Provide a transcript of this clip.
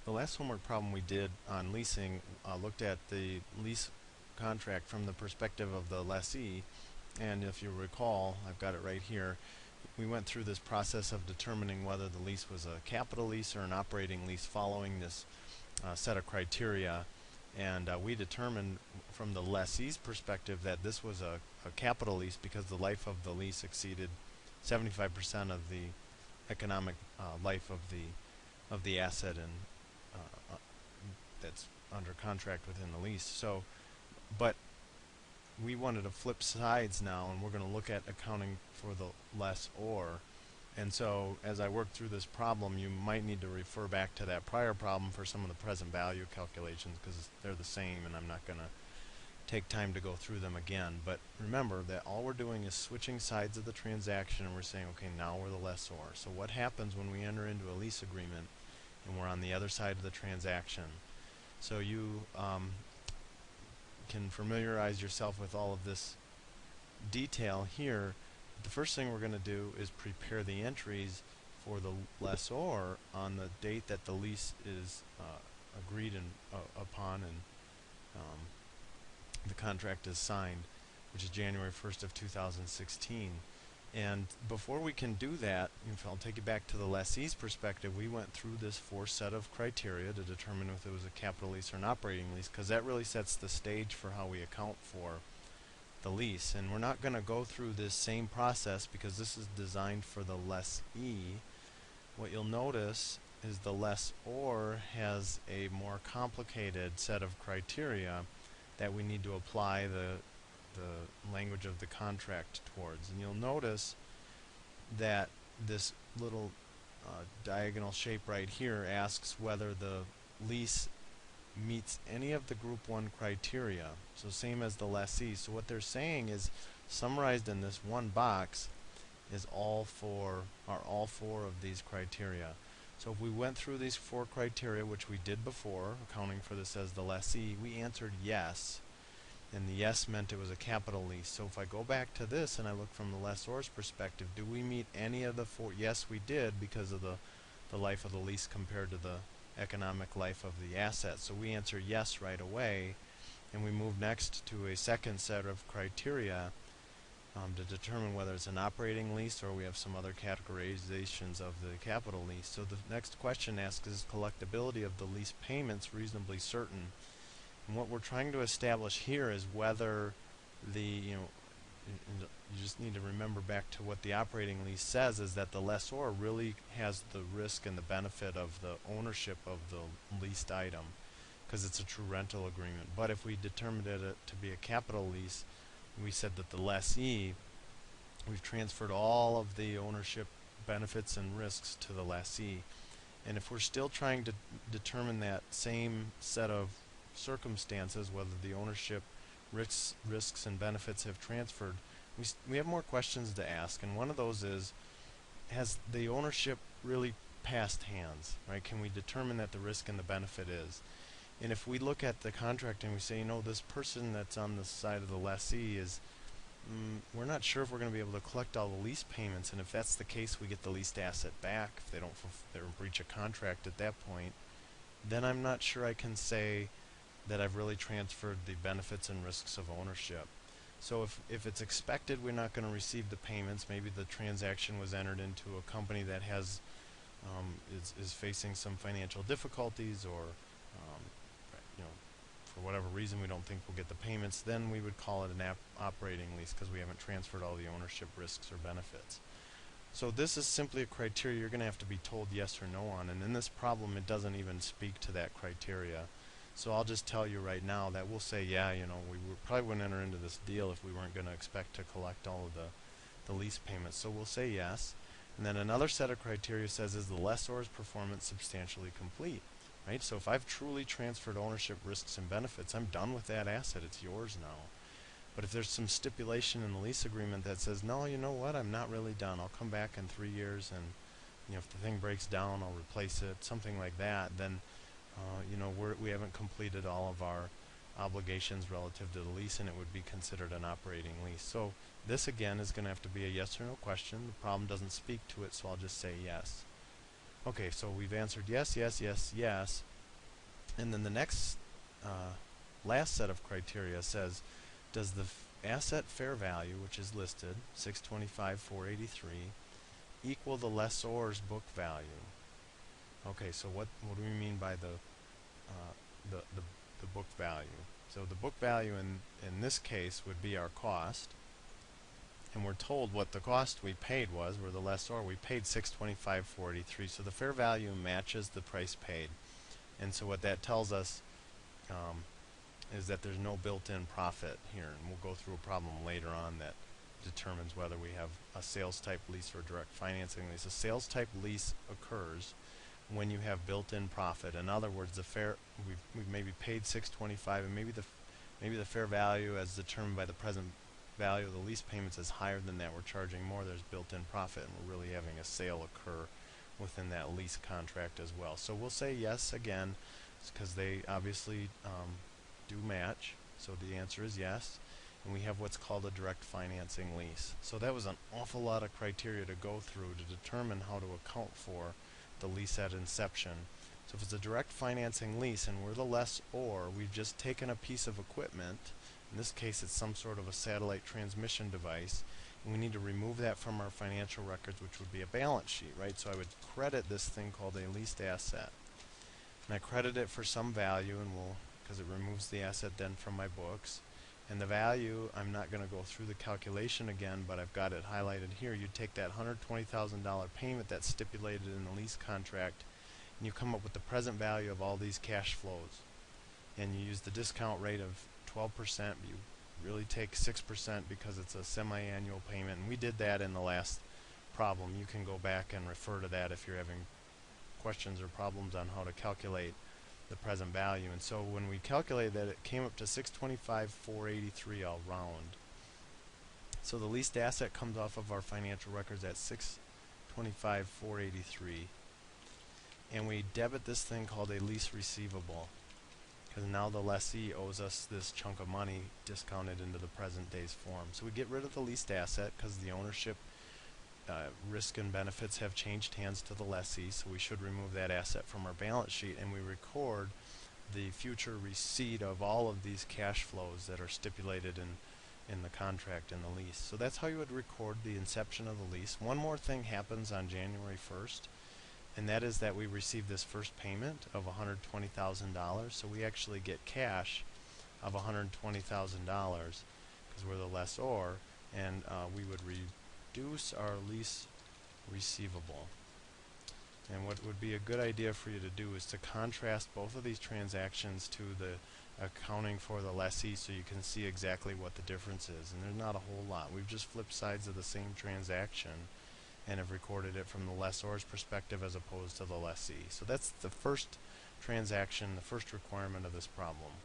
The last homework problem we did on leasing looked at the lease contract from the perspective of the lessee, and if you recall, I've got it right here, we went through this process of determining whether the lease was a capital lease or an operating lease following this set of criteria, and we determined from the lessee's perspective that this was a capital lease because the life of the lease exceeded 75% of the economic life of the asset and that's under contract within the lease. So, but we wanted to flip sides now, and we're going to look at accounting for the lessor. And so, as I work through this problem, you might need to refer back to that prior problem for some of the present value calculations because they're the same, and I'm not going to take time to go through them again. But remember that all we're doing is switching sides of the transaction, and we're saying, okay, now we're the lessor. So what happens when we enter into a lease agreement and we're on the other side of the transaction? So you can familiarize yourself with all of this detail here. The first thing we're going to do is prepare the entries for the lessor on the date that the lease is agreed upon and the contract is signed, which is January 1st of 2016. And before we can do that, if I'll take you back to the lessee's perspective, we went through this four set of criteria to determine if it was a capital lease or an operating lease, because that really sets the stage for how we account for the lease. And we're not going to go through this same process because this is designed for the lessee. What you'll notice is the lessor has a more complicated set of criteria that we need to apply the language of the contract towards. And you'll notice that this little diagonal shape right here asks whether the lease meets any of the group 1 criteria. So same as the lessee. So what they're saying is summarized in this one box is all four of these criteria. So if we went through these four criteria, which we did before, accounting for this as the lessee, we answered yes. And the yes meant it was a capital lease. So if I go back to this and I look from the lessor's perspective, do we meet any of the four? Yes, we did, because of the life of the lease compared to the economic life of the asset. So we answer yes right away, and we move next to a second set of criteria to determine whether it's an operating lease or we have some other categorizations of the capital lease. So the next question asks, is collectability of the lease payments reasonably certain? And what we're trying to establish here is whether you just need to remember back to what the operating lease says, is that the lessor really has the risk and the benefit of the ownership of the leased item because it's a true rental agreement. But if we determined it to be a capital lease, we said that the lessee, we've transferred all of the ownership benefits and risks to the lessee. And if we're still trying to determine that same set of circumstances, whether the ownership risks and benefits have transferred, we have more questions to ask. And one of those is, has the ownership really passed hands, right? Can we determine that the risk and the benefit is? And if we look at the contract and we say, this person that's on the side of the lessee is, we're not sure if we're going to be able to collect all the lease payments, and if that's the case, we get the leased asset back if they don't breach a contract at that point, then I'm not sure I can say that I've really transferred the benefits and risks of ownership. So if it's expected we're not going to receive the payments, maybe the transaction was entered into a company that has is facing some financial difficulties, or for whatever reason we don't think we'll get the payments, then we would call it an operating lease because we haven't transferred all the ownership risks or benefits. So this is simply a criteria you're going to have to be told yes or no on, and in this problem it doesn't even speak to that criteria. So I'll just tell you right now that we'll say, yeah, we probably wouldn't enter into this deal if we weren't going to expect to collect all of the lease payments. So we'll say yes. And then another set of criteria says, is the lessor's performance substantially complete? Right? So if I've truly transferred ownership, risks, and benefits, I'm done with that asset. It's yours now. But if there's some stipulation in the lease agreement that says, no, you know what, I'm not really done. I'll come back in 3 years, and if the thing breaks down, I'll replace it, something like that, then we haven't completed all of our obligations relative to the lease, and it would be considered an operating lease. So this again is going to have to be a yes or no question. The problem doesn't speak to it, so I'll just say yes. Okay, so we've answered yes, yes, yes, yes. And then the next last set of criteria says, does the asset fair value, which is listed 625,483, equal the lessor's book value? Okay, so what do we mean by uh, the, the the book value? So the book value in this case would be our cost, and we're told what the cost we paid was. We're the lessor. We paid 625,483. So the fair value matches the price paid, and so what that tells us is that there's no built-in profit here, and we'll go through a problem later on that determines whether we have a sales type lease or direct financing lease. A sales type lease occurs when you have built-in profit. In other words, we've maybe paid 625, and maybe the fair value as determined by the present value of the lease payments is higher than that. We're charging more. There's built-in profit, and we're really having a sale occur within that lease contract as well. So we'll say yes again, because they obviously do match. So the answer is yes. And we have what's called a direct financing lease. So that was an awful lot of criteria to go through to determine how to account for the lease at inception. So if it's a direct financing lease and we're the lessor, we've just taken a piece of equipment. In this case, it's some sort of a satellite transmission device, and we need to remove that from our financial records, which would be a balance sheet, right? So I would credit this thing called a leased asset, and I credit it for some value, and because it removes the asset then from my books. And the value, I'm not going to go through the calculation again, but I've got it highlighted here. You take that $120,000 payment that's stipulated in the lease contract, and you come up with the present value of all these cash flows. And you use the discount rate of 12%, but you really take 6% because it's a semi-annual payment. And we did that in the last problem. You can go back and refer to that if you're having questions or problems on how to calculate the present value. And so when we calculated that, it came up to 625,483 all round. So the leased asset comes off of our financial records at 625,483, and we debit this thing called a lease receivable, because now the lessee owes us this chunk of money discounted into the present day's form. So we get rid of the leased asset because the ownership risk and benefits have changed hands to the lessee, so we should remove that asset from our balance sheet, and we record the future receipt of all of these cash flows that are stipulated in the contract and the lease. So that's how you would record the inception of the lease. One more thing happens on January 1st, and that is that we receive this first payment of $120,000. So we actually get cash of $120,000 because we're the lessor, and we would reduce our lease receivable. And what would be a good idea for you to do is to contrast both of these transactions to the accounting for the lessee, so you can see exactly what the difference is. And there's not a whole lot. We've just flipped sides of the same transaction and have recorded it from the lessor's perspective as opposed to the lessee. So that's the first transaction, the first requirement of this problem.